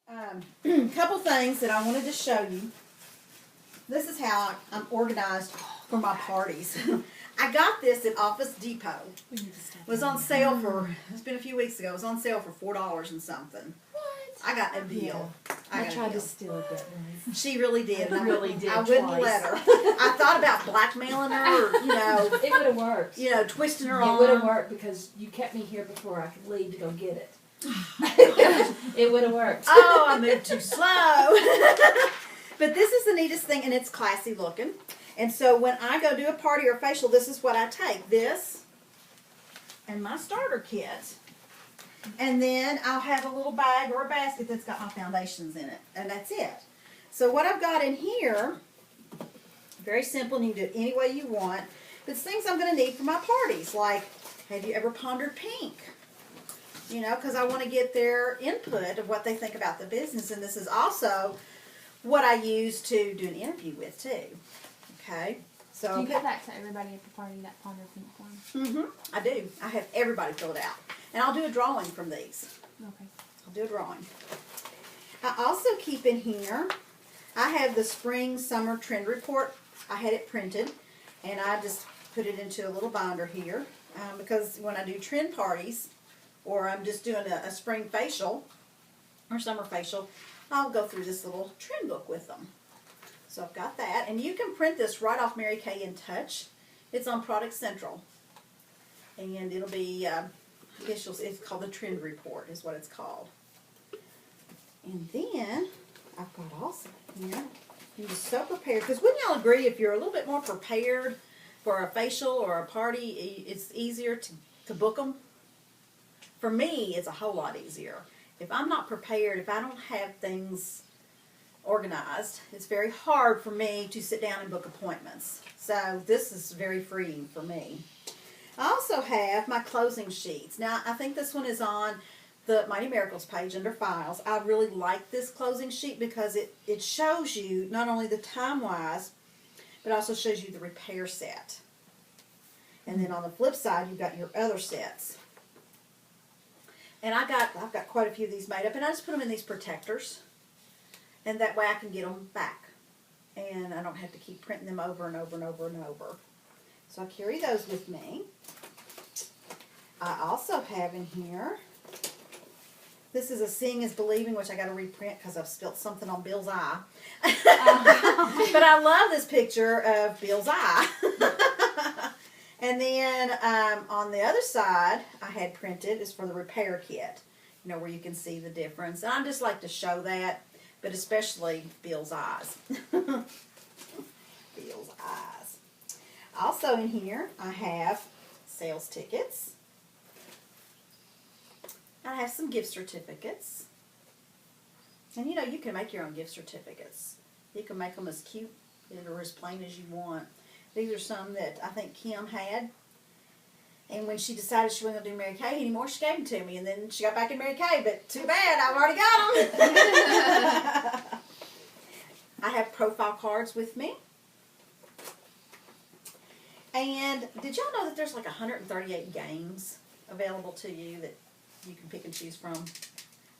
Couple things that I wanted to show you. This is how I'm organized for my parties. I got this at Office Depot. It was on sale for, it's been a few weeks ago, it was on sale for $4 and something. What? I got a deal. I tried to steal it that night. She really did. I really did. I wouldn't let her. I thought about blackmailing her, or, It would have worked. Twisting her It arm. would have worked because you kept me here before I could leave to go get it. It would have worked. Oh, I moved too slow. But this is the neatest thing, and it's classy looking. And so when I go do a party or a facial, this is what I take. This and my starter kit. And then I'll have a little bag or a basket that's got my foundations in it. And that's it. So what I've got in here, very simple, and you can do it any way you want. But it's things I'm going to need for my parties. Like, have you ever pondered pink? Because I want to get their input of what they think about the business. And this is also what I use to do an interview with, too. Okay? So Do you give that to everybody at the party, that ponder pink form? Mm-hmm. I do. I have everybody fill it out. And I'll do a drawing from these. Okay. I'll do a drawing. I also keep in here, I have the spring summer trend report. I had it printed, and I just put it into a little binder here because when I do trend parties, or I'm just doing a spring facial or summer facial, I'll go through this little trend book with them. So I've got that, and you can print this right off Mary Kay in Touch. It's on Product Central, and it'll be it's called the Trend Report is what it's called. And then I've got also here, you're just so prepared, because wouldn't y'all agree if you're a little bit more prepared for a facial or a party, it's easier to book them? For me, it's a whole lot easier. If I'm not prepared, if I don't have things organized, it's very hard for me to sit down and book appointments. So this is very freeing for me. I also have my closing sheets. Now, I think this one is on the Mighty Miracles page under Files. I really like this closing sheet because it shows you not only the time-wise, but also shows you the repair set. And then on the flip side, you've got your other sets. And I've got quite a few of these made up, and I just put them in these protectors. And that way I can get them back. And I don't have to keep printing them over and over and over and over. So I carry those with me. I also have in here, this is a Seeing is Believing, which I got to reprint because I've spilt something on Bill's eye. But I love this picture of Bill's eye. And then on the other side, I had printed is for the repair kit, where you can see the difference. And I just like to show that, but especially Bill's eyes. Bill's eyes. Also in here, I have sales tickets. I have some gift certificates. And you can make your own gift certificates. You can make them as cute or as plain as you want. These are some that I think Kim had. And when she decided she wasn't going to do Mary Kay anymore, she gave them to me. And then she got back in Mary Kay, but too bad, I've already got them. I have profile cards with me. And did y'all know that there's like 138 games available to you that you can pick and choose from?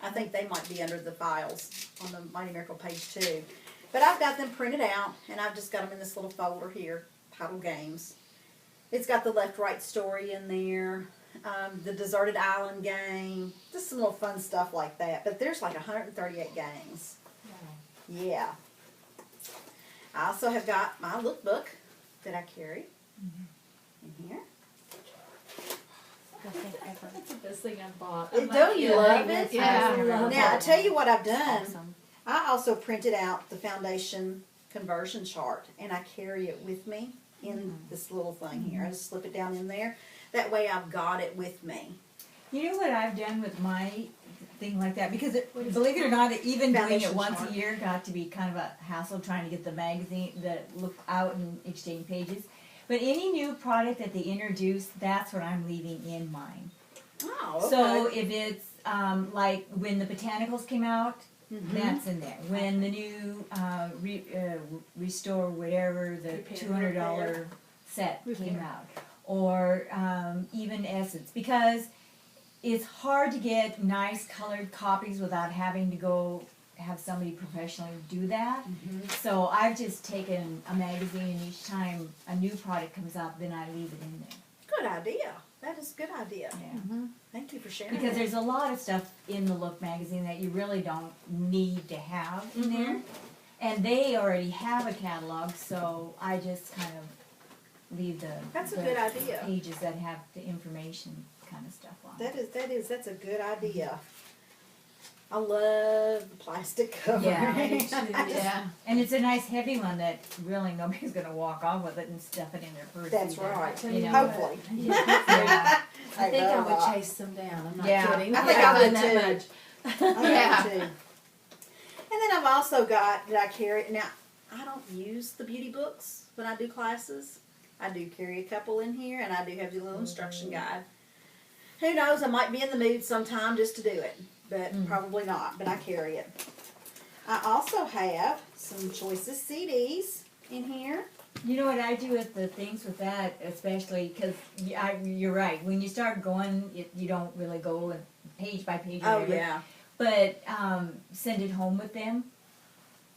I think they might be under the files on the Mighty Miracle page too. But I've got them printed out, and I've just got them in this little folder here, titled Games. It's got the left-right story in there, the Deserted Island game, just some little fun stuff like that. But there's like 138 games. Wow. Yeah. I also have got my lookbook that I carry in here. That's the best thing I've bought. Don't you love it? Yeah, I love Now, I it. tell you what I've done. Awesome. I also printed out the foundation conversion chart, and I carry it with me in this little thing here. I just slip it down in there. That way I've got it with me. You know what I've done with my thing like that? Because believe it or not, even doing Foundation it once chart. a year got to be kind of a hassle trying to get the magazine, the look out and exchange pages. But any new product that they introduce, that's what I'm leaving in mine. Oh, okay. So if it's like when the botanicals came out, that's in there. When the new Restore whatever, the $200 set came out. Or even Essence. Because it's hard to get nice colored copies without having to go have somebody professionally do that. Mhm. So I've just taken a magazine, and each time a new product comes out, then I leave it in there. Good idea. That is a good idea. Yeah. Mm-hmm. Thank you for sharing. Because that. there's a lot of stuff in the Look magazine that you really don't need to have in there. And they already have a catalog, so I just kind of leave That's a the good idea. pages that have the information kind of stuff on. That's a good idea. I love the plastic cover. Yeah, I do too, yeah. And it's a nice heavy one that really nobody's gonna walk off with it and stuff it in their purse. That's either. right. You know, Hopefully. Yeah, Yeah. I think I know would that. chase them down. I'm not Yeah. kidding. I think I would that too. much. I Yeah. do too. And then I've also got that I carry. Now, I don't use the beauty books when I do classes. I do carry a couple in here, and I do have the little instruction guide. Who knows? I might be in the mood sometime just to do it, but probably not. But I carry it. I also have some Choices CDs in here. You know what I do with the things with that, especially because you're right. When you start going, you don't really go page by page. Or Oh whatever. yeah. But send it home with them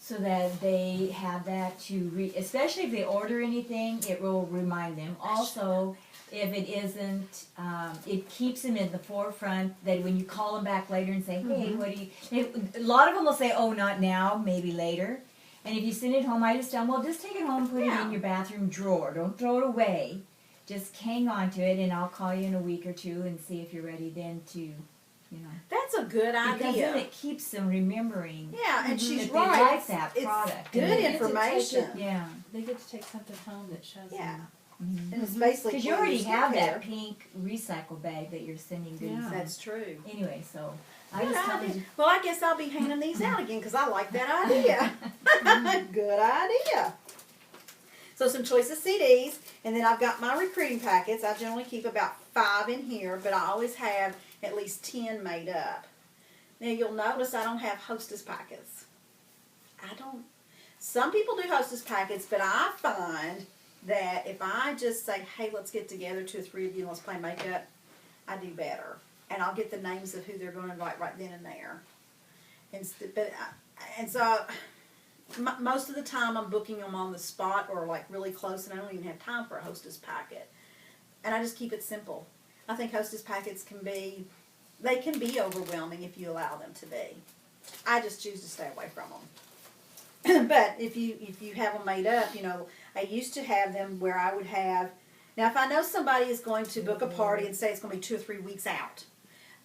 so that they have that to read. Especially if they order anything, it will remind them. Also, if it isn't, it keeps them in the forefront that when you call them back later and say, hey, what do you... A lot of them will say, oh, not now, maybe later. And if you send it home, I just tell them, well, just take it home, put it in your bathroom drawer. Don't throw it away. Just hang on to it, and I'll call you in a week or two and see if you're ready then to, you know. That's a good Because idea. then it keeps them remembering Yeah, and she's that they right. like that It's product. good And they- information. Yeah. They get to take something home that shows Yeah. them. And it's basically Because you for your already have that skincare. pink recycle bag that you're sending goodies Yeah. in. That's true. Anyway, so I Good just tell idea. them, Well, I guess I'll be handing these out again because I like that idea. Good idea. So some Choices CDs, and then I've got my recruiting packets. I generally keep about 5 in here, but I always have at least 10 made up. Now you'll notice I don't have Hostess packets. I don't. Some people do Hostess packets, but I find that if I just say, hey, let's get together, 2 or 3 of you, and let's play makeup, I do better. And I'll get the names of who they're going to invite right then and there. Most of the time I'm booking them on the spot or like really close, and I don't even have time for a Hostess packet. And I just keep it simple. I think Hostess packets can be overwhelming if you allow them to be. I just choose to stay away from them. But if you have them made up, you know, I used to have them where I would have. Now, if I know somebody is going to book a party and say it's going to be 2 or 3 weeks out,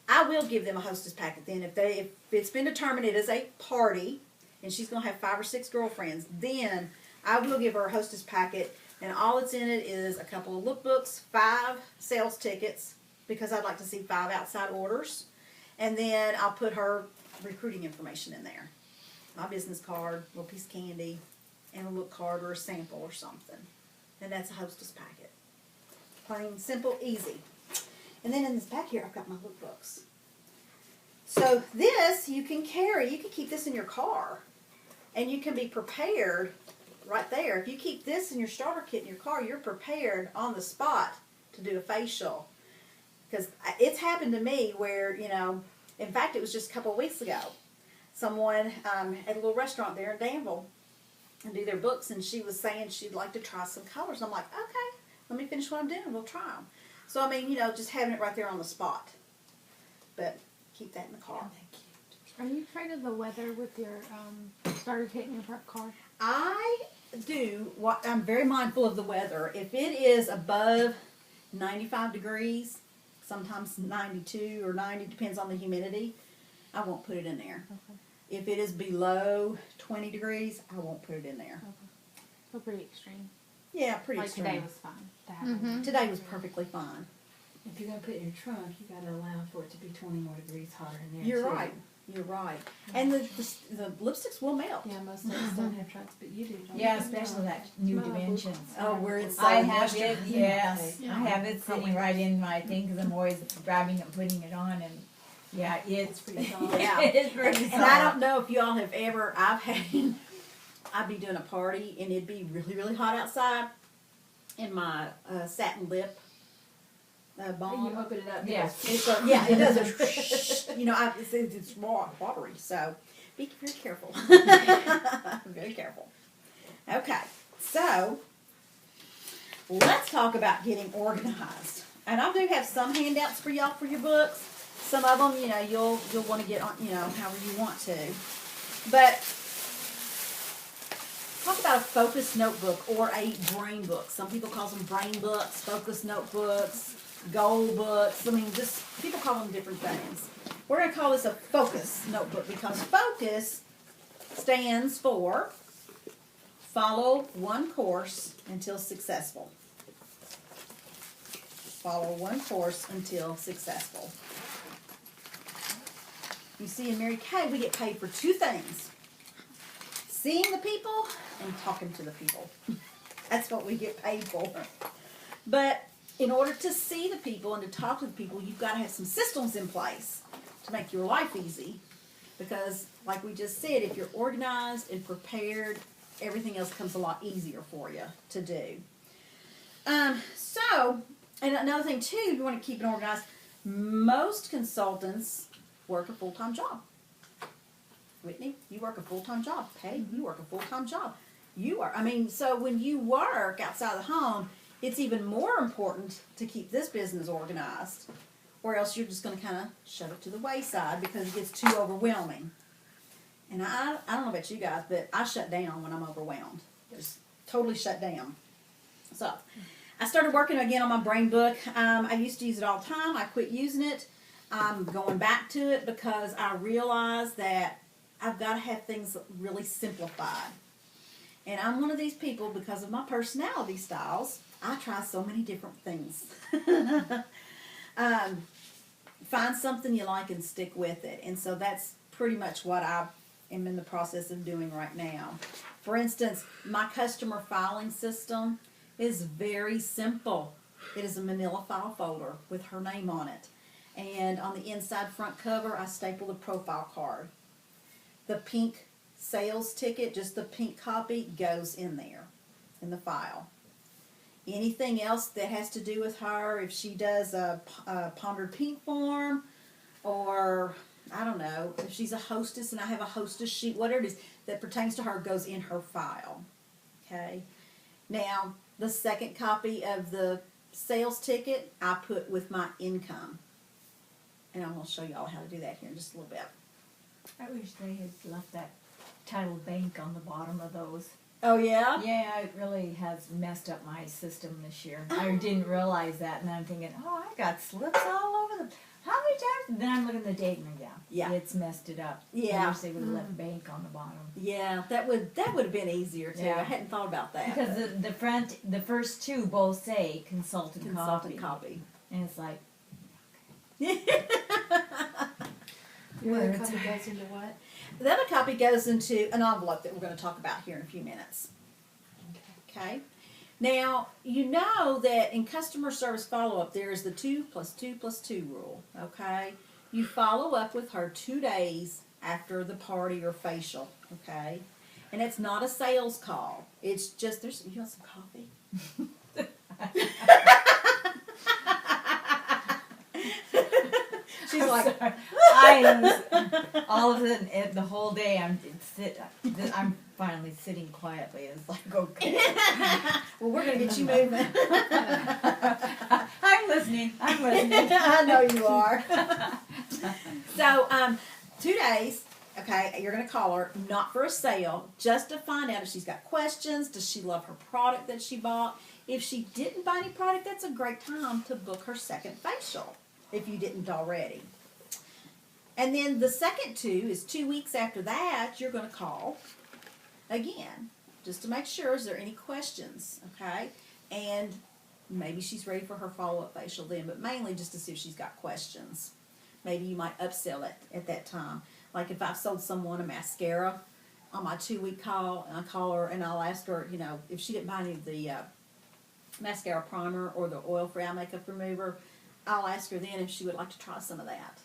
I will give them a Hostess packet. Then, if it's been determined it is a party and she's going to have 5 or 6 girlfriends, then I will give her a Hostess packet, and all that's in it is a couple of lookbooks, 5 sales tickets, because I'd like to see 5 outside orders, and then I'll put her recruiting information in there. My business card, a little piece of candy, and a look card or a sample or something. And that's a Hostess packet. Plain, simple, easy. And then in this back here, I've got my lookbooks. So this you can carry. You can keep this in your car. And you can be prepared right there. If you keep this in your starter kit in your car, you're prepared on the spot to do a facial. Because it's happened to me where, you know, in fact, it was just a couple of weeks ago. Someone at a little restaurant there in Danville and do their books, and she was saying she'd like to try some colors. I'm like, okay, let me finish what I'm doing, and we'll try them. So, I mean, you know, just having it right there on the spot. But keep that in the car. Are you afraid of the weather with your starter kit in your prep car? I do. I'm very mindful of the weather. If it is above 95 degrees, sometimes 92 or 90, depends on the humidity, I won't put it in there. Okay. If it is below 20 degrees, I won't put it in there. Okay. So pretty extreme. Yeah, pretty Like extreme. today was fine to have. it. Today was perfectly fine. If you're going to put it in your trunk, you got to allow for it to be 20 more degrees hotter in there. You're too. right. You're right. And the lipsticks will melt. Yeah, most of us don't have trunks, but you do. Don't yeah, you? especially that New Dimensions. Oh, where it's I so have moisture. it, yes. Yeah. I have it sitting right in my thing because I'm always grabbing and putting it on, and yeah, it's pretty solid. Yeah. it's pretty And I solid. don't know if y'all have ever, I'd be doing a party and it'd be really, really hot outside, and my satin lip balm. You open it up. Yeah. It does, it does. You know, it's watery. So, Be very careful. Very careful. Okay, so let's talk about getting organized. And I do have some handouts for y'all for your books. Some of them, you'll want to get on, however you want to. But talk about a focus notebook or a brain book. Some people call them brain books, focus notebooks, goal books. I mean, just people call them different things. We're going to call this a focus notebook because focus stands for follow one course until successful. Follow one course until successful. You see, in Mary Kay, we get paid for two things. Seeing the people and talking to the people. That's what we get paid for. But in order to see the people and to talk to the people, you've got to have some systems in place to make your life easy. Because, like we just said, if you're organized and prepared, everything else comes a lot easier for you to do. And another thing too, you want to keep it organized. Most consultants work a full-time job. Whitney, you work a full-time job. Patty, you work a full-time job. So when you work outside the home, it's even more important to keep this business organized, or else you're just going to kind of shove it to the wayside because it gets too overwhelming. And I don't know about you guys, but I shut down when I'm overwhelmed. Just totally shut down. So I started working again on my brain book. I used to use it all the time. I quit using it. I'm going back to it because I realized that I've got to have things really simplified. And I'm one of these people, because of my personality styles, I try so many different things. Find something you like and stick with it. And so that's pretty much what I am in the process of doing right now. For instance, my customer filing system is very simple. It is a manila file folder with her name on it. And on the inside front cover, I stapled a profile card. The pink sales ticket, just the pink copy, goes in there, in the file. Anything else that has to do with her, if she does a pondered pink form, or, I don't know, if she's a hostess and I have a hostess sheet, whatever it is that pertains to her goes in her file. Okay? Now, the second copy of the sales ticket, I put with my income. And I'm going to show you all how to do that here in just a little bit. I wish they had left that title bank on the bottom of those. Oh, yeah? Yeah, it really has messed up my system this year. I didn't realize that, and then I'm thinking, I got slips all over the... How many times? And then I'm looking at the date, and Yeah. it's messed it up. Yeah. I wish they would have left bank on the bottom. Yeah, that would have been easier, too. Yeah. I hadn't thought about that. Because the first two both say consultant copy. And it's like... Your other copy goes into what? The other copy goes into an envelope that we're going to talk about here in a few minutes. Okay? Now, you know that in customer service follow-up, there is the 2 + 2 + 2 rule. Okay? You follow up with her 2 days after the party or facial. Okay? And it's not a sales call. It's just, you want some coffee? She's like, all of a sudden, the whole day, I'm finally sitting quietly. It's like, okay. well, we're going to get you moving. I'm listening. I know you are. So, 2 days, okay, you're going to call her, not for a sale, just to find out if she's got questions. Does she love her product that she bought? If she didn't buy any product, that's a great time to book her second facial, if you didn't already. And then the second 2 is 2 weeks after that, you're going to call again, just to make sure, is there any questions, okay? And maybe she's ready for her follow-up facial then, but mainly just to see if she's got questions. Maybe you might upsell it at that time. Like if I've sold someone a mascara on my 2-week call, and I call her and I'll ask her, if she didn't buy any of the mascara primer or the oil-free eye makeup remover, I'll ask her then if she would like to try some of that.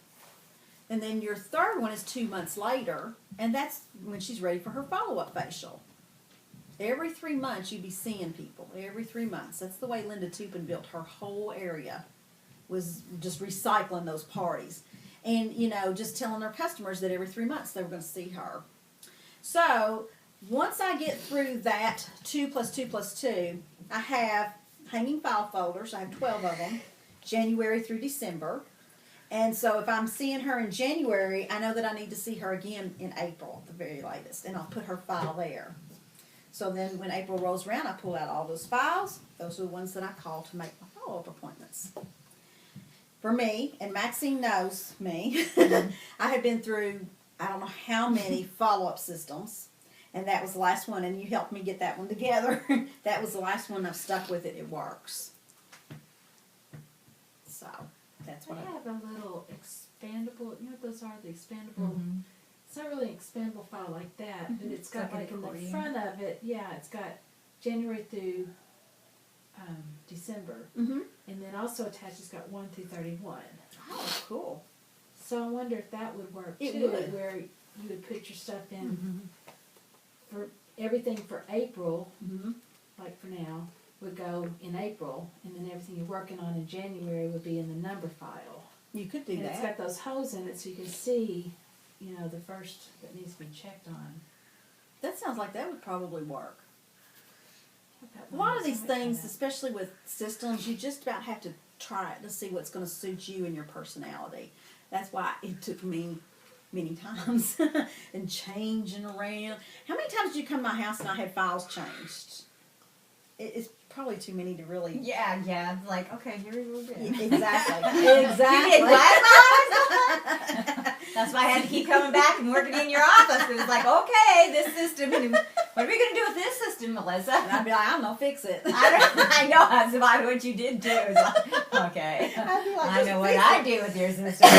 And then your third one is 2 months later, and that's when she's ready for her follow-up facial. Every 3 months you'd be seeing people. Every 3 months. That's the way Linda Tupin built her whole area, was just recycling those parties. and, you know, just telling their customers that every 3 months they were going to see her. So once I get through that 2 plus 2 plus 2, I have hanging file folders. I have 12 of them, January through December. And so if I'm seeing her in January, I know that I need to see her again in April, at the very latest, and I'll put her file there. So then when April rolls around, I pull out all those files. Those are the ones that I call to make my follow-up appointments. For me, and Maxine knows me, I have been through I don't know how many follow-up systems, and that was the last one, and you helped me get that one together. That was the last one. I've stuck with it. It works. So that's what I have a little expandable, you know what those are, the expandable, it's not really an expandable file like that, but it's got It's like like an in the accordion. front of it, yeah, it's got January through December, Mm-hmm. and then also attached it's got 1 through 31. Oh, cool. So I wonder if that would work It too, would. where you would put your stuff in for everything for April, Mm-hmm. like for now, would go in April, and then everything you're working on in January would be in the number file. You could do And it's that. got those holes in it so you can see, you know, the first that needs to be checked on. That sounds like that would probably work. I've A got lot one of these that's like things, that. especially with systems, you just about have to try it to see what's going to suit you and your personality. That's why it took me many times and changing around. How many times did you come to my house and I had files changed? It's probably too many to really. Yeah. Like, okay, here we go again. Exactly. You Exactly. did what? That's why I had to keep coming back and working in your office. It was like, okay, this system. What are we going to do with this system, Melissa? And I'd be like, I don't know, fix it. I know that's about what you did too. It was like, okay. I'd be like, I "Just know what fix I it." do with your system.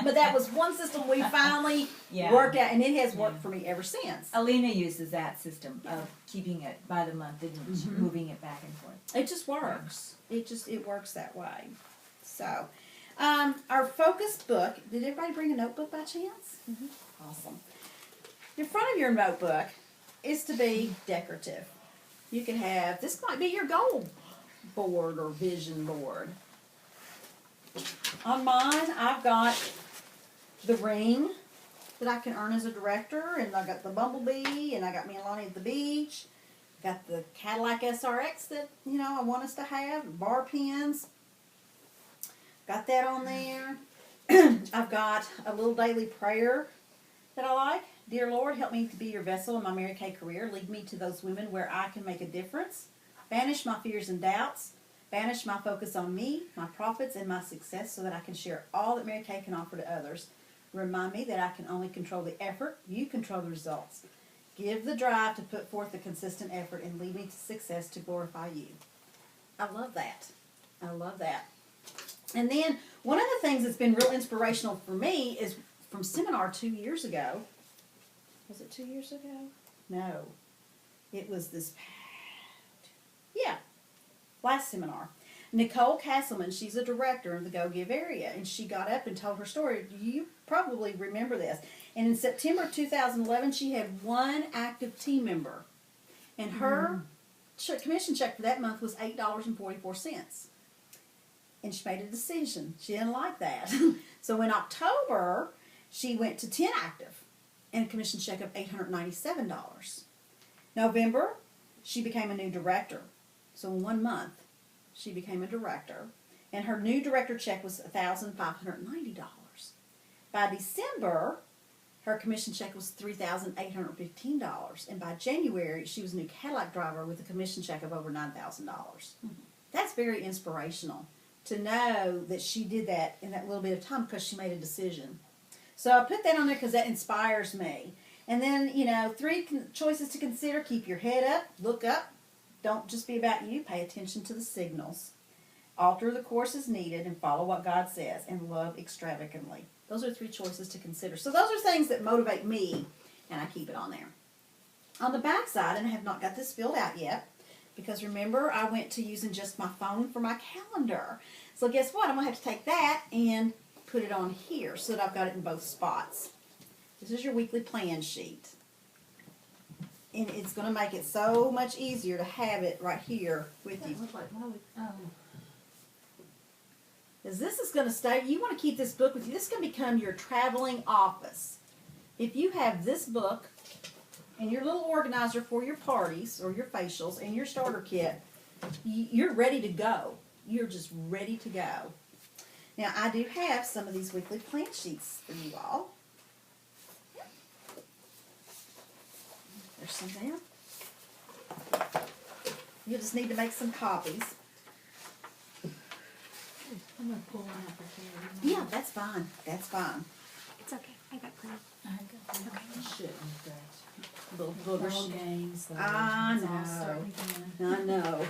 But that was one system we finally Yeah. worked out, and it has worked for me ever since. Alina uses that system of keeping it by the month and Mhm. moving it back and forth. It just works. It works that way. So, our focus book. Did everybody bring a notebook by chance? Awesome. In front of your notebook is to be decorative. You can have, this might be your goal board or vision board. On mine, I've got the ring that I can earn as a director, and I got the bumblebee, and I got me and Lonnie at the beach. Got the Cadillac SRX that, you know, I want us to have, bar pins. Got that on there. I've got a little daily prayer that I like. Dear Lord, help me to be your vessel in my Mary Kay career. Lead me to those women where I can make a difference. Banish my fears and doubts. Banish my focus on me, my profits, and my success so that I can share all that Mary Kay can offer to others. Remind me that I can only control the effort. You control the results. Give the drive to put forth the consistent effort and lead me to success to glorify you. I love that. I love that. And then one of the things that's been real inspirational for me is from seminar 2 years ago. Was it 2 years ago? No. It was this, yeah, last seminar. Nicole Castleman, she's a director in the Go Give area, and she got up and told her story. You probably remember this. And in September 2011, she had one active team member, and her commission check for that month was $8.44. And she made a decision. She didn't like that. So in October, she went to 10 active and a commission check of $897. November, she became a new director. So in 1 month, she became a director. And her new director check was $1,590. By December, her commission check was $3,815. And by January, she was a new Cadillac driver with a commission check of over $9,000. That's very inspirational to know that she did that in that little bit of time because she made a decision. So I put that on there because that inspires me. And then, you know, 3 choices to consider. Keep your head up. Look up. Don't just be about you. Pay attention to the signals. Alter the course as needed and follow what God says. And love extravagantly. Those are 3 choices to consider. So those are things that motivate me, and I keep it on there. On the back side, and I have not got this filled out yet, because remember, I went to using just my phone for my calendar. So guess what? I'm going to have to take that and put it on here so that I've got it in both spots. This is your weekly plan sheet. And it's going to make it so much easier to have it right here with you. That looked like, why would, is this is going to stay. You want to keep this book with you. This is going to become your traveling office. If you have this book and your little organizer for your parties or your facials and your starter kit, you're ready to go. You're just ready to go. Now, I do have some of these weekly plan sheets for you all. There's some there. You just need to make some copies. I'm gonna pull one out for Carrie. Yeah, that's fine. That's fine. It's okay. I got plenty. Shit with that. Little Ball boogers. games. Though. I It's all know. starting again. I know.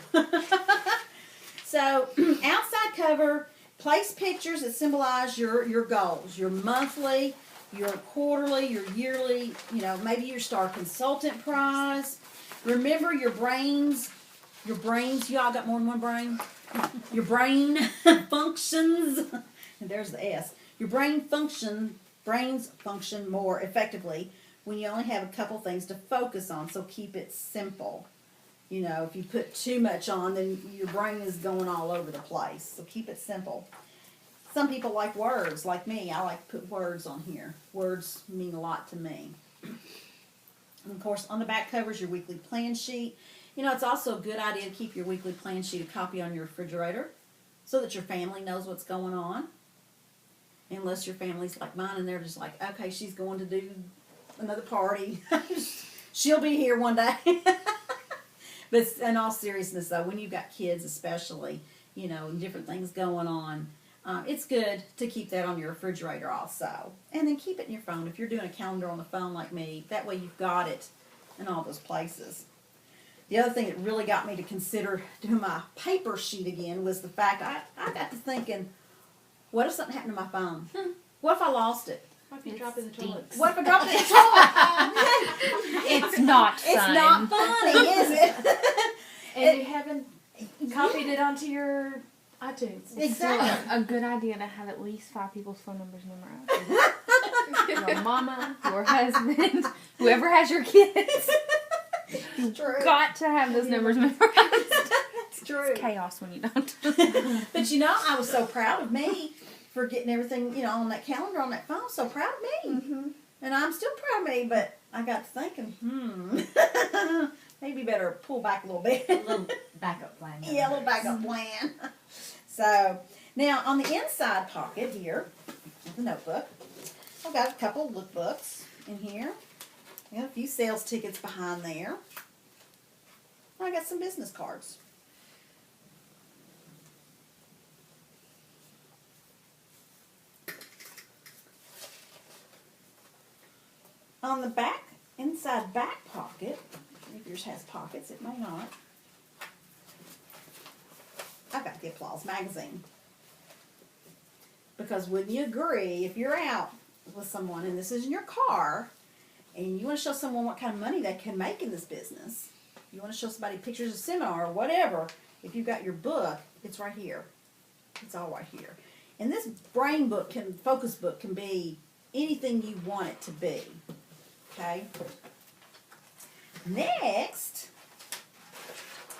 So, outside cover, place pictures that symbolize your goals, your monthly, your quarterly, your yearly, maybe your Star Consultant prize. Remember your brains, y'all got more than one brain? Your brain functions, and there's the S. Your brains function more effectively when you only have a couple things to focus on, so keep it simple. If you put too much on, then your brain is going all over the place. So keep it simple. Some people like words, like me. I like to put words on here. Words mean a lot to me. And of course, on the back cover is your weekly plan sheet. It's also a good idea to keep your weekly plan sheet a copy on your refrigerator so that your family knows what's going on. Unless your family's like mine and they're just like, okay, she's going to do another party. She'll be here one day. But in all seriousness, though, when you've got kids especially, and different things going on, it's good to keep that on your refrigerator also. And then keep it in your phone. If you're doing a calendar on the phone like me, that way you've got it in all those places. The other thing that really got me to consider doing my paper sheet again was the fact I got to thinking, what if something happened to my phone? What if I lost it? What if you drop it in the toilet? What if I dropped it in the toilet? It's not fun. It's not funny, is it? And you haven't copied it onto your iTunes. Exactly. A good idea to have at least 5 people's phone numbers memorized. Your mama, your husband, whoever has your kids. It's true. Got to have those numbers memorized. It's true. It's chaos when you don't. But I was so proud of me for getting everything, on that calendar on that phone. So proud of me. Mm-hmm. And I'm still proud of me, but I got to thinking, maybe better pull back a little bit. A little backup plan. Yeah, a little backup plan. So, now on the inside pocket here, of the notebook, I've got a couple lookbooks in here. I got a few sales tickets behind there. I got some business cards. On the inside back pocket, if yours has pockets, it may not. I've got the Applause magazine. Because wouldn't you agree, if you're out with someone and this is in your car, and you want to show someone what kind of money they can make in this business, you want to show somebody pictures of seminar or whatever, if you've got your book, it's right here. It's all right here. And this focus book can be anything you want it to be. Okay? Next,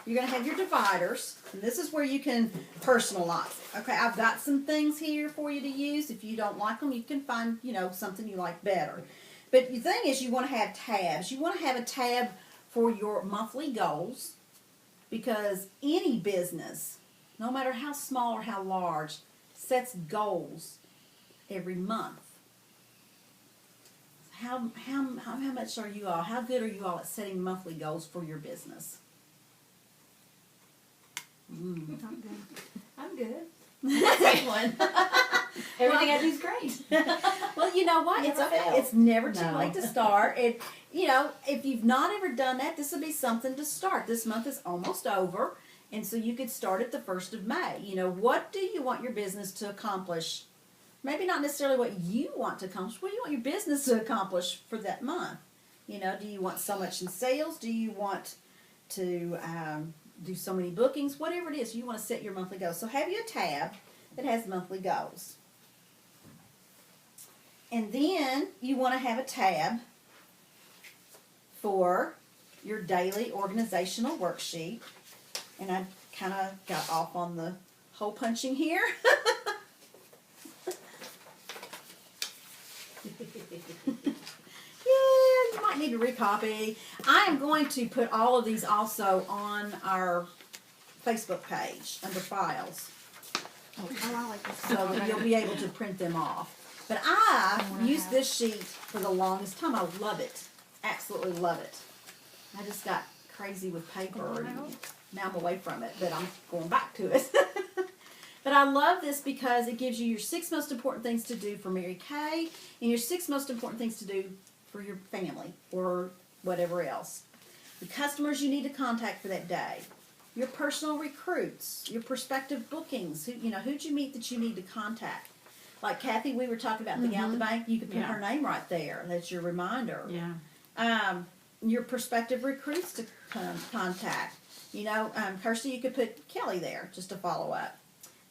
you're going to have your dividers. And this is where you can personalize. Okay, I've got some things here for you to use. If you don't like them, you can find, something you like better. But the thing is, you want to have tabs. You want to have a tab for your monthly goals, because any business, no matter how small or how large, sets goals every month. How much are you all? How good are you all at setting monthly goals for your business? I'm good. Same one. Everything I do is great. Well, you know what? It's Never okay. fail. It's never too No. late to start. If you've not ever done that, this would be something to start. This month is almost over, and so you could start at the 1st of May. What do you want your business to accomplish? Maybe not necessarily what you want to accomplish. What do you want your business to accomplish for that month? Do you want so much in sales? Do you want to do so many bookings? Whatever it is, you want to set your monthly goals. So have you a tab that has monthly goals. And then you want to have a tab for your daily organizational worksheet. And I kind of got off on the hole punching here. need to recopy. I am going to put all of these also on our Facebook page under files, Oh, I like this. so that you'll be able to print them off. But I used this sheet for the longest time. I love it. Absolutely love it. I just got crazy with paper, and now I'm away from it, but I'm going back to it. But I love this because it gives you your 6 most important things to do for Mary Kay and your 6 most important things to do for your family or whatever else. The customers you need to contact for that day. Your personal recruits, your prospective bookings. Who'd you meet that you need to contact? Like Kathy, we were talking about the Out the Bank. You could put her name right there. That's your reminder. Yeah. Your prospective recruits to contact. Kirsty, you could put Kelly there just to follow up.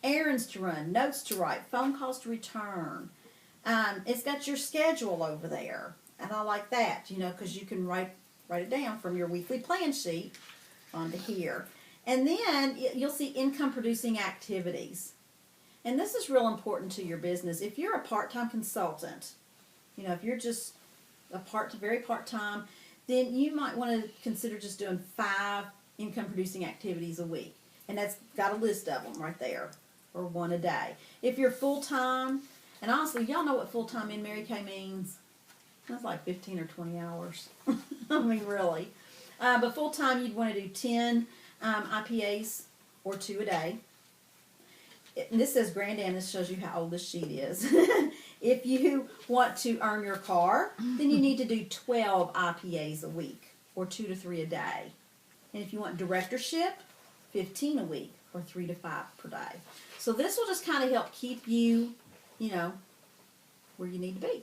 Errands to run, notes to write, phone calls to return. It's got your schedule over there, and I like that. Because you can write it down from your weekly plan sheet onto here. And then you'll see income producing activities. And this is real important to your business. If you're a part-time consultant, if you're just very part-time, then you might want to consider just doing 5 income producing activities a week. And that's got a list of them right there, or 1 a day. If you're full-time, and honestly, y'all know what full-time in Mary Kay means. That's like 15 or 20 hours. I mean, really. But full-time, you'd want to do 10 IPAs or 2 a day. And this says Grandam. This shows you how old this sheet is. If you want to earn your car, then you need to do 12 IPAs a week, or 2 to 3 a day. And if you want directorship, 15 a week, or 3 to 5 per day. So this will just kind of help keep you, where you need to be.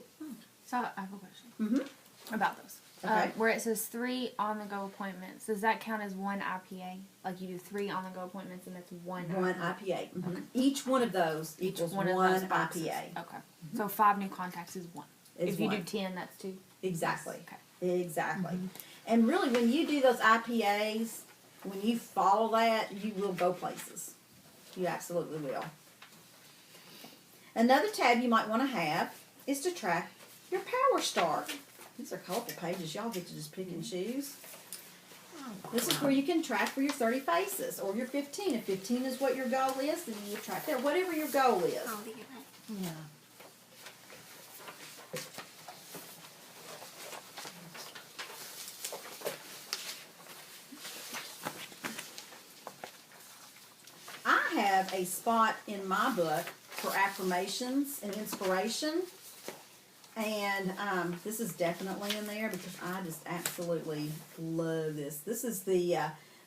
So I have a question about those. Okay. Where it says 3 on-the-go appointments, does that count as 1 IPA? Like you do 3 on-the-go appointments and it's 1 1 IPA. Each one of those equals one of those boxes. IPA. Okay. So 5 new contacts is 1. Is If you do 1. 10, that's 2. Exactly. Okay. Exactly. And really, when you do those IPAs, when you follow that, you will go places. You absolutely will. Another tab you might want to have is to track your power start. These are colorful pages. Y'all get to just pick and choose. This is where you can track for your 30 faces or your 15. If 15 is what your goal is, then you track there. Whatever your goal is. Yeah. I have a spot in my book for affirmations and inspiration. And this is definitely in there because I just absolutely love this. This is the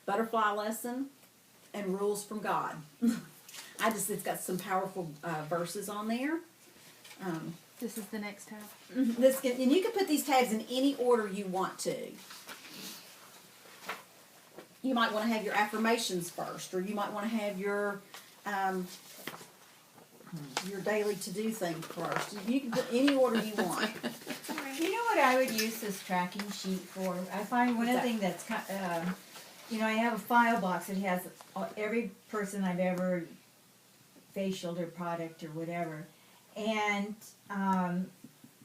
butterfly lesson and rules from God. It's got some powerful verses on there. This is the next tab. And you can put these tags in any order you want to. You might want to have your affirmations first, or you might want to have your daily to-do thing first. You can put any order you want. You know what I would use this tracking sheet for? I find one of the things that's, I have a file box that has every person I've ever facialed or product or whatever. And I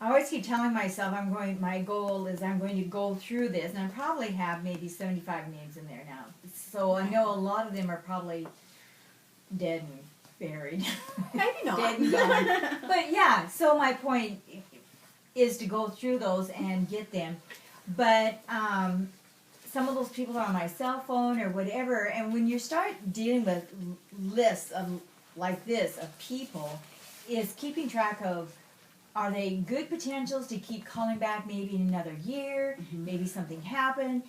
always keep telling myself my goal is I'm going to go through this. And I probably have maybe 75 names in there now. So I know a lot of them are probably dead and buried. Maybe not. Dead and gone. But yeah, so my point is to go through those and get them. But some of those people are on my cell phone or whatever, and when you start dealing with lists of like this of people, is keeping track of, are they good potentials to keep calling back maybe in another year, maybe something happened.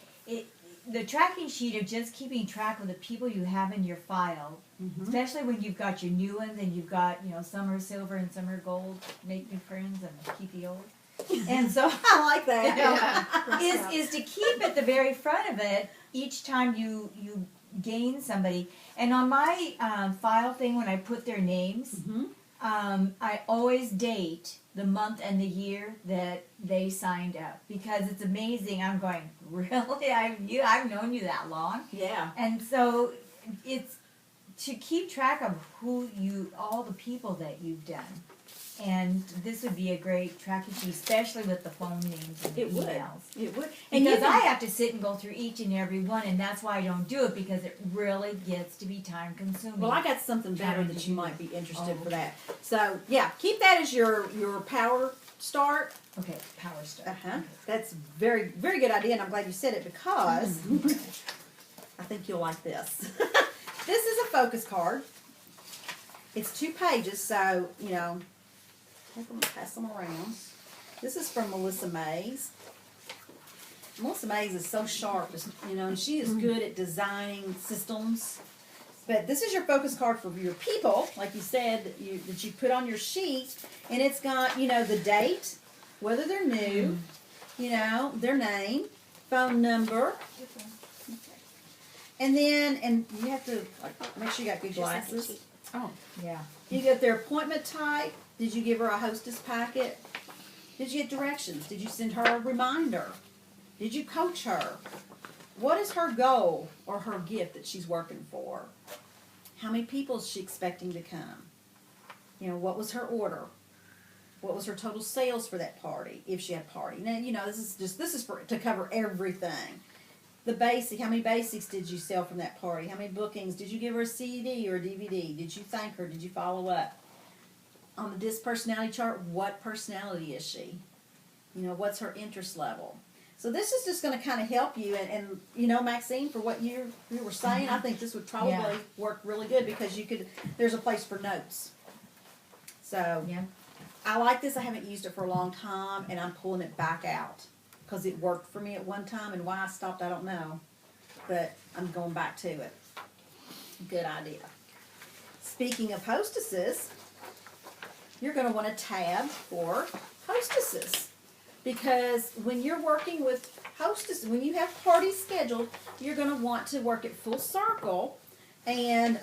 The tracking sheet of just keeping track of the people you have in your file, especially when you've got your new ones and you've got, some are silver and some are gold, make new friends and keep the old. And so I like that. is to keep at the very front of it each time you gain somebody. And on my file thing, when I put their names, I always date the month and the year that they signed up, because it's amazing. I'm going, really? I've known you that long? Yeah. And so it's to keep track of all the people that you've done. And this would be a great tracking sheet, especially with the phone names and It would. emails. It would. And you Because can, I have to sit and go through each and every one, and that's why I don't do it, because it really gets to be time consuming. well, I got something better Trying that to you do might be interested Oh, for that. So yeah, keep that as your power start. Okay, power start. Uh-huh. That's very, very good idea, and I'm glad you said it because I think you'll like this. This is a focus card. It's 2 pages, so, you know, take them and pass them around. This is from Melissa Mays. Melissa Mays is so sharp, you know, and she is good at designing systems. But this is your focus card for your people, like you said, that you put on your sheet, and it's got, you know, the date, whether they're new, you know, their name, phone number, and then, and you have to like, make sure you got good glasses. Oh, yeah. You get their appointment type. Did you give her a hostess packet? Did you get directions? Did you send her a reminder? Did you coach her? What is her goal or her gift that she's working for? How many people is she expecting to come? You know, what was her order? What was her total sales for that party, if she had a party? Now, you know, this is for to cover everything. The basic, how many basics did you sell from that party? How many bookings? Did you give her a CD or a DVD? Did you thank her? Did you follow up? On the DISC personality chart, what personality is she? You know, what's her interest level? So this is just going to kind of help you. And you know, Maxine, for what you were saying, I think this would probably work really good because you could, there's a place for notes. So Yeah. I like this. I haven't used it for a long time, and I'm pulling it back out because it worked for me at one time, and why I stopped, I don't know. But I'm going back to it. Good idea. Speaking of hostesses, you're going to want a tab for hostesses. Because when you're working with hostesses, when you have parties scheduled, you're going to want to work it full circle. And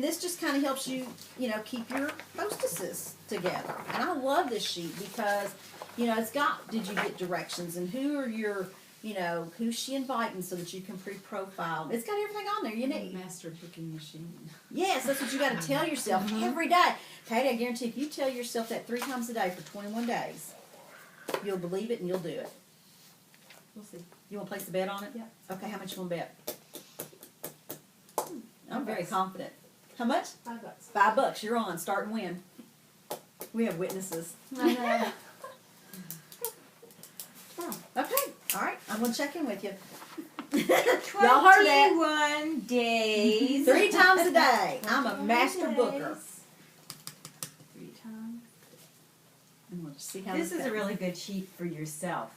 this just kind of helps you, you know, keep your hostesses together. And I love this sheet because, you know, it's got, did you get directions and who are your, you know, who's she inviting so that you can pre-profile. It's got everything on there you need. Master booking machine. Yes, that's what you got to tell yourself every day. Patty, I guarantee if you tell yourself that 3 times a day for 21 days, you'll believe it and you'll do it. We'll see. You want to place the bet on it? Yeah. Okay, how much you want to bet? I'm very confident. How much? $5. $5. You're on. Start and win. We have witnesses. I know. Okay. All right. I'm going to check in with you. Y'all heard that? 21 days. 3 times a day. I'm a master booker. 3 times. And we'll just see how This is goes. a really good sheet for yourself.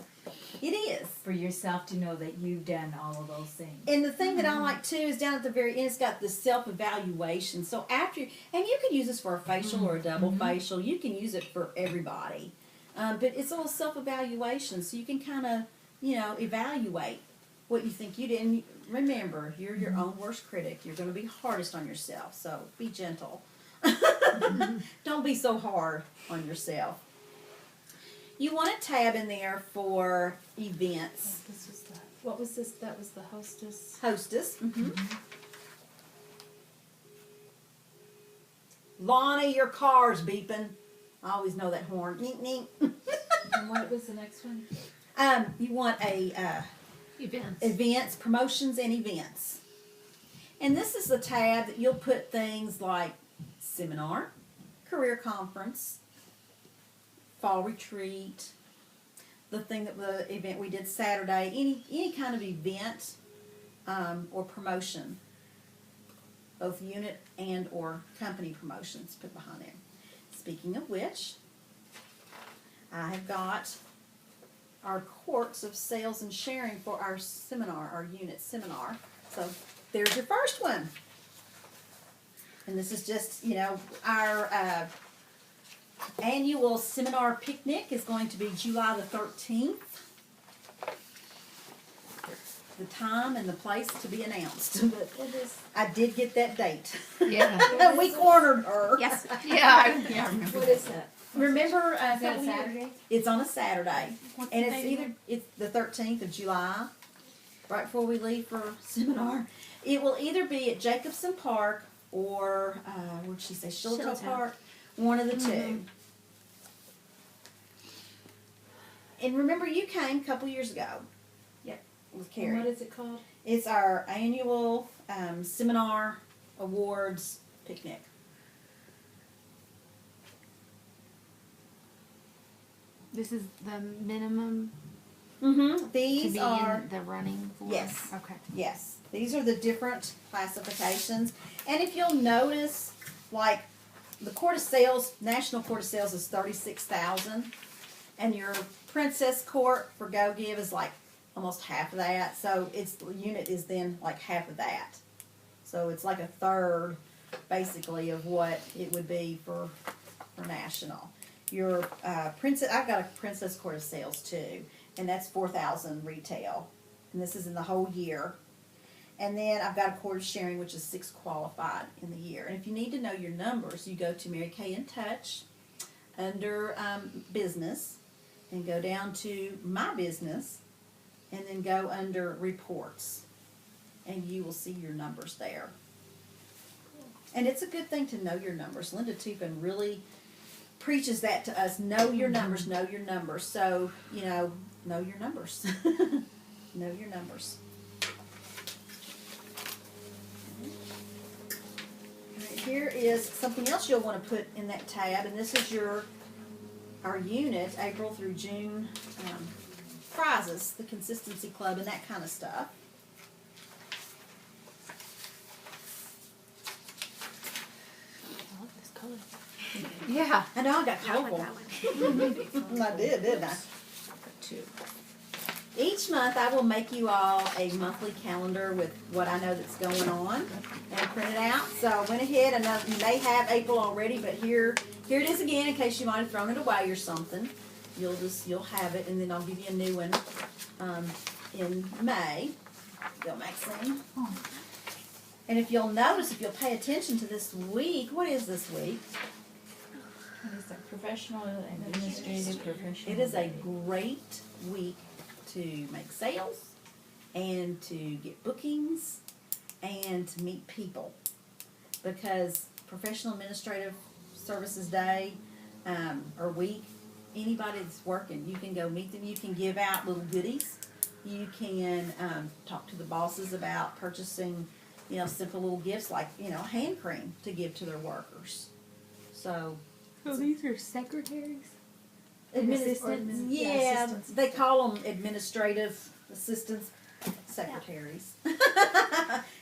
It is. For yourself to know that you've done all of those things. And the thing that I like too is down at the very end, it's got the self-evaluation. So after, and you can use this for a facial or a double facial. You can use it for everybody. But it's a little self-evaluation, so you can kind of, you know, evaluate what you think you did. And remember, you're your own worst critic. You're going to be hardest on yourself, so be gentle. Don't be so hard on yourself. You want a tab in there for events. This was the, what was this? That was the hostess. Hostess. Lonnie, your car's beeping. I always know that horn. Nink, nink. And what was the next one? You want a Events. events, promotions, and events. And this is the tab that you'll put things like seminar, career conference, fall retreat, the event we did Saturday, any kind of event or promotion, both unit and or company promotions put behind it. Speaking of which, I have got our courts of sales and sharing for our seminar, our unit seminar. So there's your first one. And this is just, you know, our annual seminar picnic is going to be July the 13th. The time and the place to be announced. But What is? I did get that date. Yeah. We cornered her. Yes. Yeah. I remember. What is that? Remember, Is that Saturday? it's on a Saturday. What's And the it's date either, it's the 13th of July, right before we leave for seminar. It will either be at Jacobson Park or, what'd she say, Shiloh Shiloh. Park? One of the two. And remember, you came a couple years ago. Yep. With And Carrie. what is it called? It's our annual seminar awards picnic. This is the minimum Mm-hmm. to These be are, in the running for? Yes. Okay. yes, these are the different classifications. And if you'll notice, like, the Court of Sales, National Court of Sales is 36,000, and your Princess Court for Go Give is like almost half of that. So its the unit is then like half of that. So it's like a third, basically, of what it would be for national. Your Princess, I've got a Princess Court of Sales too, and that's 4,000 retail, and this is in the whole year. And then I've got a Court of Sharing, which is 6 qualified in the year. And if you need to know your numbers, you go to Mary Kay in Touch under business, and go down to My Business, and then go under Reports, and you will see your numbers there. And it's a good thing to know your numbers. Linda Tupin really preaches that to us. Know your numbers, know your numbers. So, know your numbers. Know your numbers. Alright, here is something else you'll want to put in that tab, and this is our unit, April through June prizes, the Consistency Club, and that kind of stuff. I love this color. Yeah. I know I got I like colorful. that one. I did, didn't I? Two. Each month I will make you all a monthly calendar with what I know that's going on and print it out. So I went ahead, and you may have April already, but here it is again in case you might have thrown it away or something. You'll have it, and then I'll give you a new one in May. Go Maxine. And if you'll notice, if you'll pay attention to this week, what is this week? What is that? Professional and administrative professional. It is a great week to make sales and to get bookings and to meet people, because Professional Administrative Services Day or week, anybody that's working, you can go meet them. You can give out little goodies. You can talk to the bosses about purchasing, simple little gifts like, hand cream to give to their workers. So So these are secretaries? Assistants, yeah, assistants. they call them administrative assistants, secretaries.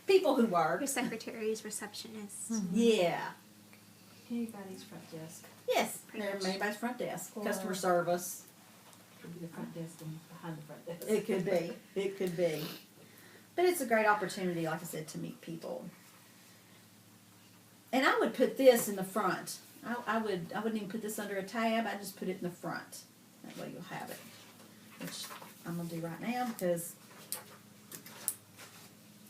People who work. Your secretaries, receptionists. Yeah. Anybody's front desk. Yes, Pretty they're much. anybody's front desk, Or- customer service. Could be the front desk and behind the front desk. It could be. It could be. But it's a great opportunity, like I said, to meet people. And I would put this in the front. I wouldn't even put this under a tab. I just put it in the front. That way you'll have it. Which I'm gonna do right now because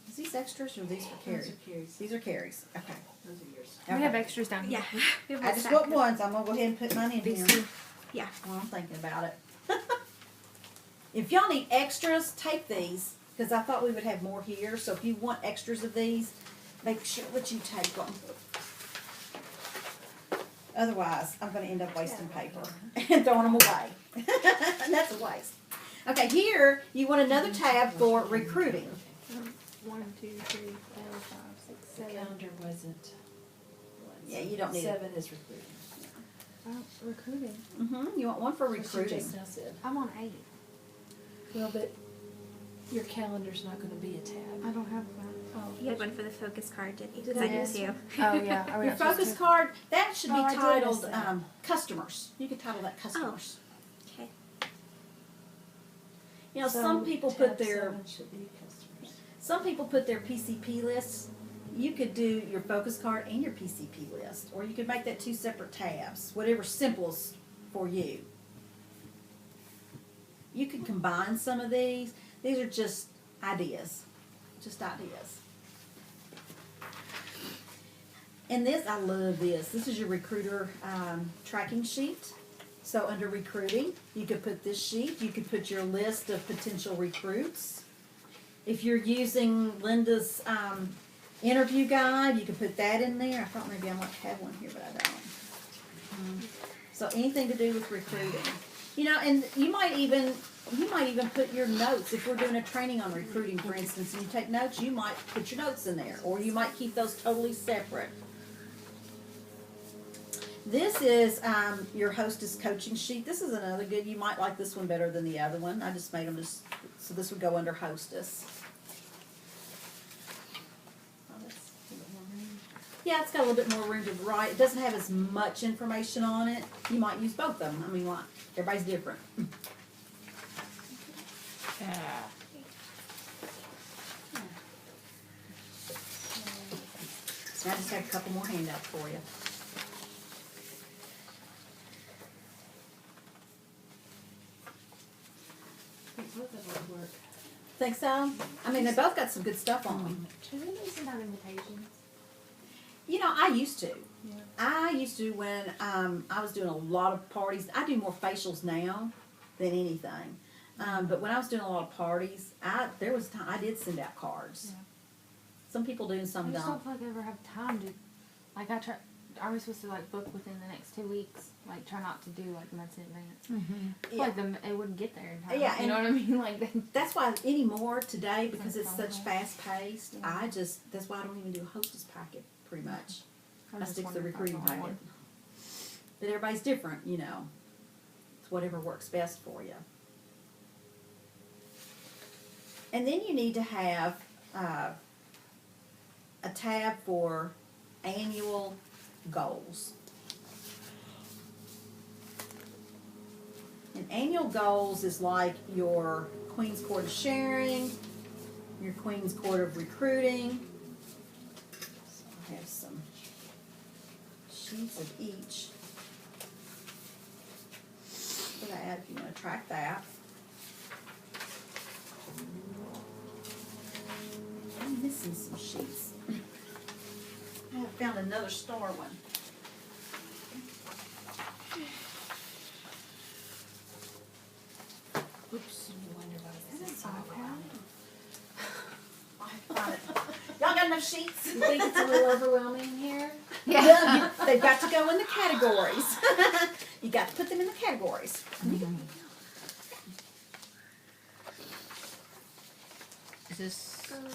is these extras or are these for Those Carrie? are Carrie's. These are Carrie's. Okay. Those are yours. We have extras down here. Yeah. We have a I just stack want of- one, so I'm gonna go ahead and put mine in These here two. Yeah. while I'm thinking about it. If y'all need extras, take these, because I thought we would have more here. So if you want extras of these, make sure that you take them. Otherwise, I'm going to end up wasting paper and throwing them away. And that's a waste. Okay, here you want another tab for recruiting. 1, 2, 3, 4, 5, 6, The 7. calendar wasn't. Yeah, you don't need it. 7 is recruiting. Recruiting. You want one for What you recruiting. just now said. I'm on 8. Well, but your calendar's not gonna be a tab. I don't have that. Oh, You had one for the focus card, didn't you? Did 'Cause I I? did too. Oh, yeah. Are we Your not supposed focus to? card, that should be Oh, I did titled miss that. customers. You could title that customers. Okay. You know, So some people tab put their 7 should be customers. Some people put their PCP lists. You could do your focus card and your PCP list, or you could make that 2 separate tabs, whatever's simplest for you. You could combine some of these. These are just ideas. And this, I love this. This is your recruiter tracking sheet. So under recruiting, you could put this sheet. You could put your list of potential recruits. If you're using Linda's interview guide, you can put that in there. I thought maybe I might have one here, but I don't. So anything to do with recruiting. You know, and you might even put your notes, if we're doing a training on recruiting, for instance, and you take notes, you might put your notes in there, or you might keep those totally separate. This is your hostess coaching sheet. This is another good, you might like this one better than the other one. I just made them so this would go under hostess. Oh, that's a little more room. Yeah, it's got a little bit more room to write. It doesn't have as much information on it. You might use both of them. I mean, like, everybody's different. I just have a couple more handouts for you. I think both of them would work. Think so? I mean, they both got some good stuff on them. Should we send out invitations? You know, I used to. Yeah. I used to when I was doing a lot of parties. I do more facials now than anything. But when I was doing a lot of parties, there was time I did send out cards. Yeah. Some people do and I some just don't. don't feel like I ever have time to, like, are we supposed to, like, book within the next 2 weeks? Like, try not to do, like, months in advance. Yeah. Like, it wouldn't get there in time. Yeah, You know what I mean? Like, That's why anymore today, because it's That's such all. fast paced, Yeah. that's why I don't even do a hostess packet pretty much. I I was just stick to the wondering if I recruiting was the only packet. But everybody's different, you know. It's whatever works best for you. And then you need to have a tab for annual goals. And annual goals is like your Queen's Court of Sharing, your Queen's Court of Recruiting. So I have some sheets of each. For that, if you want to track that. I'm missing some sheets. I have found another star one. Oops, you wonder why this is so Y'all got enough sheets? You think it's a little overwhelming here? Yeah. They've got to go in the categories. You got to put them in the categories. Is this, Um,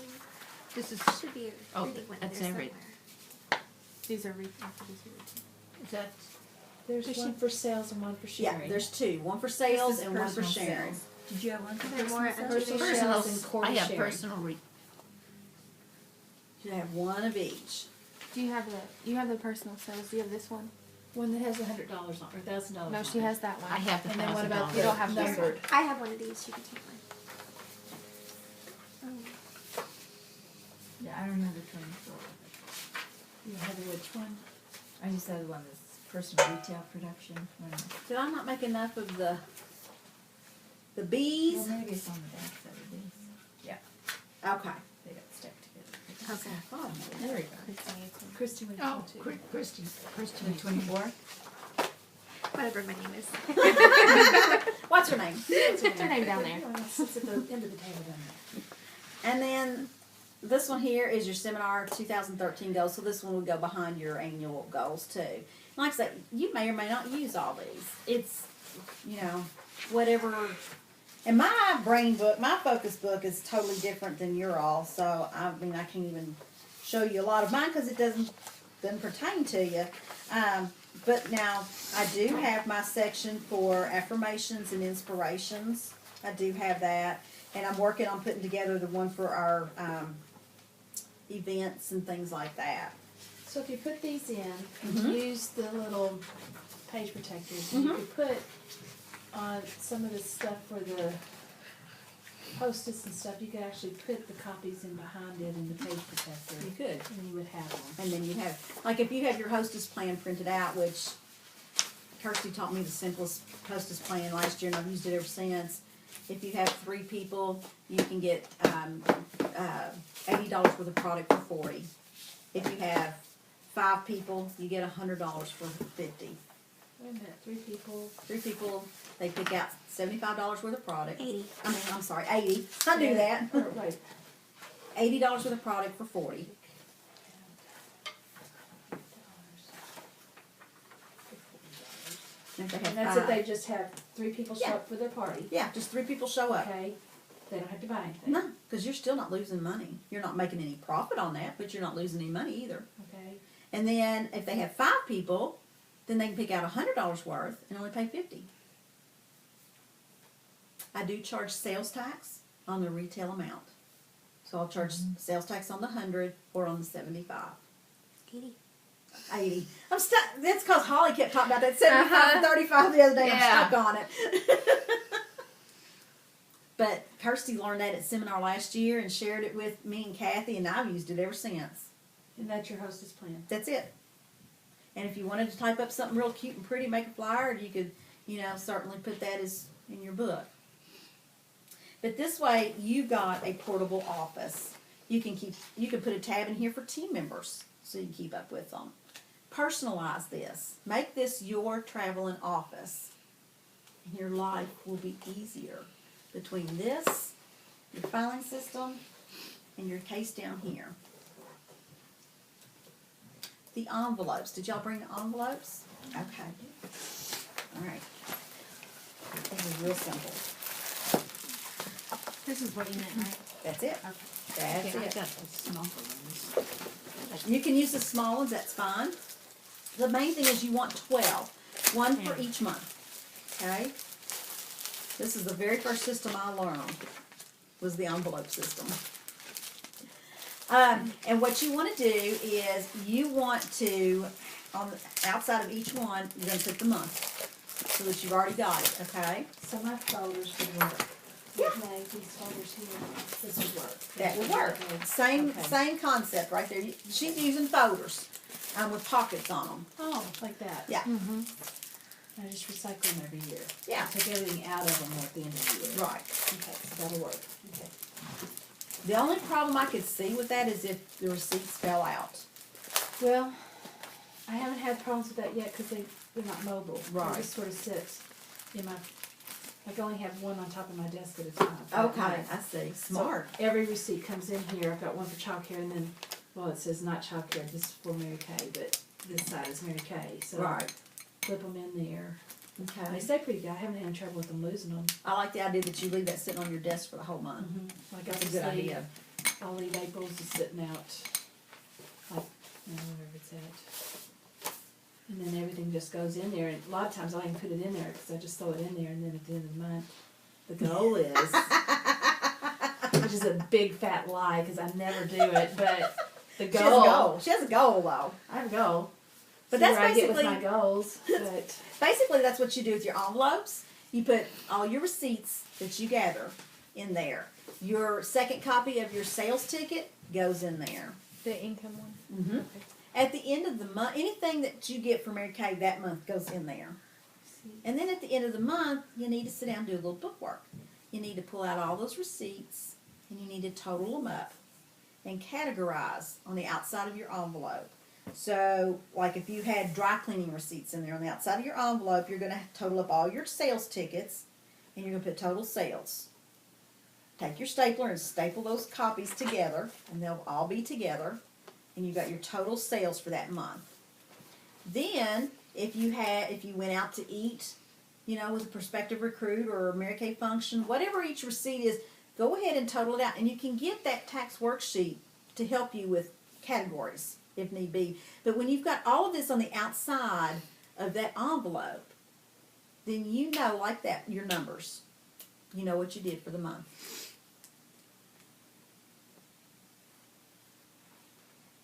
this is, should be Oh, reading one that's there every- somewhere. These are after these are is that, There's one for sales and one for sharing. Yeah, there's two. One for sales This is and one for personal sharing. sales. Did you have one for Are there more personal under sales? there? Personal personal, sales and quarter I have sharing. personal You have one of each. Do you have the personal sales? Do you have this one? One that has $100 on, or $1,000 on. No, she has that one. I have the And then what $1,000. about You don't have the this numbered? I have one of these. You can take one. Yeah, I don't know which one it's for. You have which one? I just had the one that's personal retail production. Did I not make enough of the bees? Well, maybe it's on the back side of this. Yeah, Okay. they got stuck together. Okay. Oh, There we go. Christy went Oh, too. Christie, The 24? Whatever my name is. what's her name? What's her name down there? It's at the end of the table down there. And then this one here is your seminar 2013 goals. So this one would go behind your annual goals too. Like I said, you may or may not use all these. It's, you know, whatever. And my brain book, my focus book is totally different than your all. So, I mean, I can't even show you a lot of mine because it doesn't pertain to you. But now, I do have my section for affirmations and inspirations. I do have that. And I'm working on putting together the one for our events and things like that. So if you put these in, Mhm. use the little page protectors, and you could put on some of the stuff for the hostess and stuff, you could actually put the copies in behind it in the page protector, You could. and you would have them. And then you have, like if you have your hostess plan printed out, which Kirsty taught me the simplest hostess plan last year and I've used it ever since. If you have 3 people, you can get $80 worth of product for $40. If you have 5 people, you get $100 for $50. Wait a minute, 3 people. 3 people, they pick out $75 worth of product. 80. I'm sorry, 80. I knew that. Right. $80 worth of product for $40. And if they have And that's if 5. they just have 3 people show Yeah. up for their party. Yeah, just 3 people show up. Okay, they don't have to buy anything. No, because you're still not losing money. You're not making any profit on that, but you're not losing any money either. Okay, And then if they have 5 people, then they can pick out $100 worth and only pay $50. I do charge sales tax on the retail amount. So I'll charge sales tax on the 100 or on the 75. 80. 80. I'm stuck. That's because Holly kept talking about that 75 and 35 the other day. Yeah. I'm stuck on it. But Kirsty learned that at seminar last year and shared it with me and Kathy, and I've used it ever since. and that's your hostess plan. That's it. And if you wanted to type up something real cute and pretty, make a flyer, you could, certainly put that as in your book. But this way, you've got a portable office. You can put a tab in here for team members so you can keep up with them. Personalize this. Make this your traveling office. And your life will be easier between this, your filing system, and your case down here. The envelopes. Did y'all bring the envelopes? Okay. All right. This is real simple. This is what you meant, right? That's it. Okay. That's Okay, I it. got the smaller ones. You can use the small ones, that's fine. The main thing is you want 12. One for each month. Okay? This is the very first system I learned, was the envelope system. And what you want to do is you want to, on the outside of each one, you're going to put the month so that you've already got it, okay? So my folders would work. Yeah. Like these folders here, this would work. That would work. Same Okay. same concept right there. She's using folders with pockets on them. Oh, like that. Yeah. Mm-hmm. I just recycle them every year. Yeah. Take everything out of them at the end of the year. Right. Okay, so that'll work. Okay. The only problem I could see with that is if the receipts fell out. Well, I haven't had problems with that yet because they're not mobile. Right. They just sort of sit in my, I can only have one on top of my desk at a time. Okay, I see. Smart. So every receipt comes in here. I've got one for childcare and then, well, it says not childcare. This is for Mary Kay, but this side is Mary Kay. So Right. flip them in there. They Okay. stay pretty good. I haven't had any trouble with them losing them. I like the idea that you leave that sitting on your desk for the whole month. Like That's a I'll good just leave- idea. I'll leave April's just sitting out, like, wherever it's at. And then everything just goes in there, and a lot of times I can put it in there, because I just throw it in there, and then at the end of the month, the goal is, which is a big fat lie, because I never do it, but the She has a goal, goal. She has a goal, though. I have a goal. But See that's where I get with basically- my goals, but, Basically, that's what you do with your envelopes. You put all your receipts that you gather in there. Your second copy of your sales ticket goes in there. The income one. Mm-hmm. At the end of the month, anything that you get from Mary Kay that month goes in there. And then at the end of the month, you need to sit down and do a little bookwork. You need to pull out all those receipts, and you need to total them up and categorize on the outside of your envelope. So, like if you had dry cleaning receipts in there on the outside of your envelope, you're going to total up all your sales tickets, and you're going to put total sales. Take your stapler and staple those copies together, and they'll all be together, and you got your total sales for that month. Then, if you went out to eat, with a prospective recruit or a Mary Kay function, whatever each receipt is, go ahead and total it out, and you can get that tax worksheet to help you with categories if need be. But when you've got all of this on the outside of that envelope, then you know, like that, your numbers. You know what you did for the month.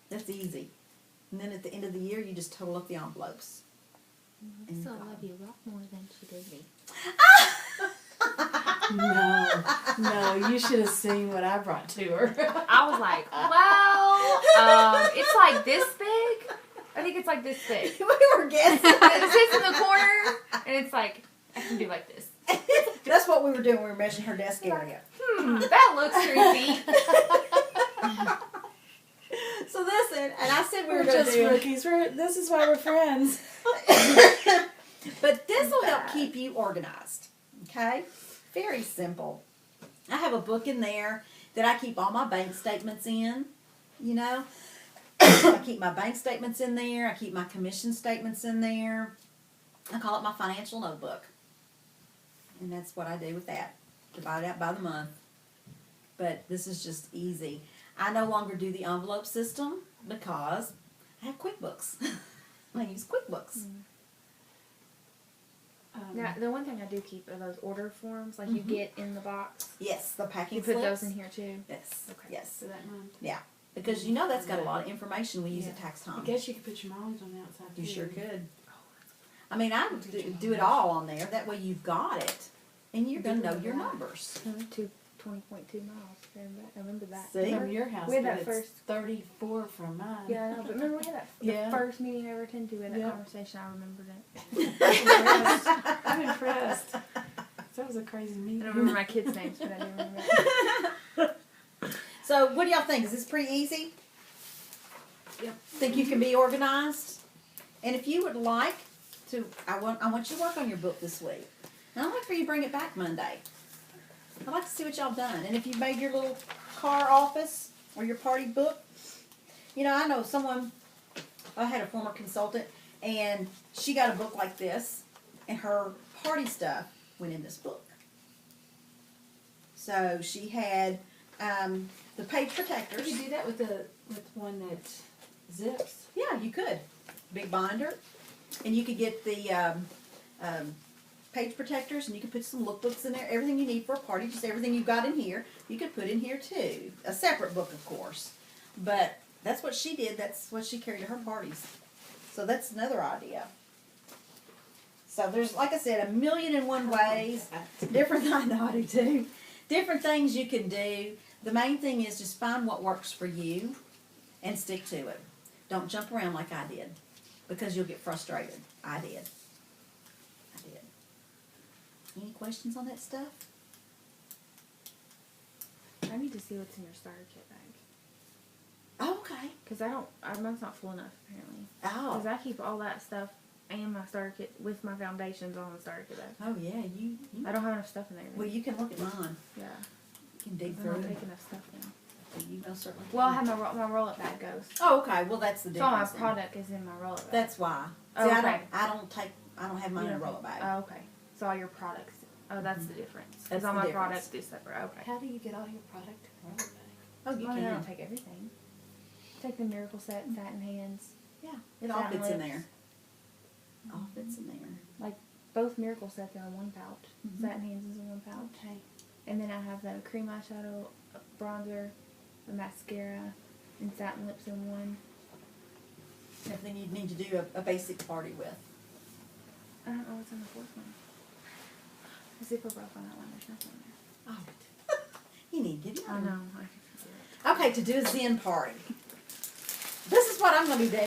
That's easy. And then at the end of the year, you just total up the envelopes. I still love you a lot more than she did me. no, you should have seen what I brought to her. I was like, well, it's like this big. I think it's like this big. We were guessing. It sits in the corner, and it's like, I can do like this. That's what we were doing when we were measuring her desk area. That looks 3 feet. So listen, and I said we were We're going to just do rookies. This is why we're friends. But this will help keep you organized. Okay? Very simple. I have a book in there that I keep all my bank statements in, I keep my bank statements in there. I keep my commission statements in there. I call it my financial notebook. And that's what I do with that. Divide it out by the month. But this is just easy. I no longer do the envelope system because I have QuickBooks. I use QuickBooks. Now, the one thing I do keep are those order forms, like you get in the box. Yes, the packing You put slips. those in here too. Yes. Okay. Yes. So that month. Because you know that's got a lot of information we use at Yeah. tax I time. guess you could put your mileage on the outside too. You sure could. I mean, I would do it all on there. That way you've got it. And you're going to know your numbers. 20.2 miles. I remember that. See? From your house, We had but that it's first- 34 from mine. Yeah, I know. But remember we had that Yeah. the first meeting I ever attended to. We had that Yeah. conversation. I remembered it. I'm impressed. That was a crazy meeting. I don't remember my kids' names, but I do remember that. So what do y'all think? Is this pretty easy? Yep. Think you can be organized? And if you would like to, I want you to work on your book this week. And I'd like for you to bring it back Monday. I'd like to see what y'all done. And if you made your little car office or your party book, you know, I know someone, I had a former consultant, and she got a book like this, and her party stuff went in this book. So she had the page protectors. You could do that with one that zips. Yeah, you could. Big binder. And you could get the page protectors, and you could put some lookbooks in there. Everything you need for a party, just everything you've got in here, you could put in here too. A separate book, of course. But that's what she did. That's what she carried to her parties. So that's another idea. So there's, like I said, 1,000,001 ways. Different, I know I do too. Different things you can do. The main thing is just find what works for you and stick to it. Don't jump around like I did, because you'll get frustrated. I did. Any questions on that stuff? I need to see what's in your starter kit bag. Oh, okay. Because mine's not full enough, apparently. Oh. Because I keep all that stuff and my starter kit with my foundations on the starter kit bag. Oh, yeah. You I don't have enough stuff in there. well, you can look at mine. Yeah. You can dig I through don't it. take enough stuff in. You most certainly can. Well, I have my roll-up bag goes. Oh, okay. Well, that's the So all my difference. then. product is in my roll-up bag. That's why. Oh, See, okay. I don't have mine You in a don't roller bag. Oh, okay. So all your products. Oh, that's the difference. That's Because all the my difference. products do separate. Okay. How do you get all your product in a roller bag? Oh, you Well, I can. don't take everything. Take the Miracle Set, Satin Hands. Yeah. It all Satin fits in lips. there. All fits in there. Both Miracle Sets are in one pouch. Mhm. Satin Hands is in one pouch. Okay. And then I have the cream eyeshadow, bronzer, the mascara, and satin lips in one. Everything you'd need to do a basic party with. I don't know what's in the fourth one. The zipper broke on that one. There's nothing in there. Oh. You need to get it. I know. I can figure it. Okay, to do a Zen party. This is what I'm going to be doing.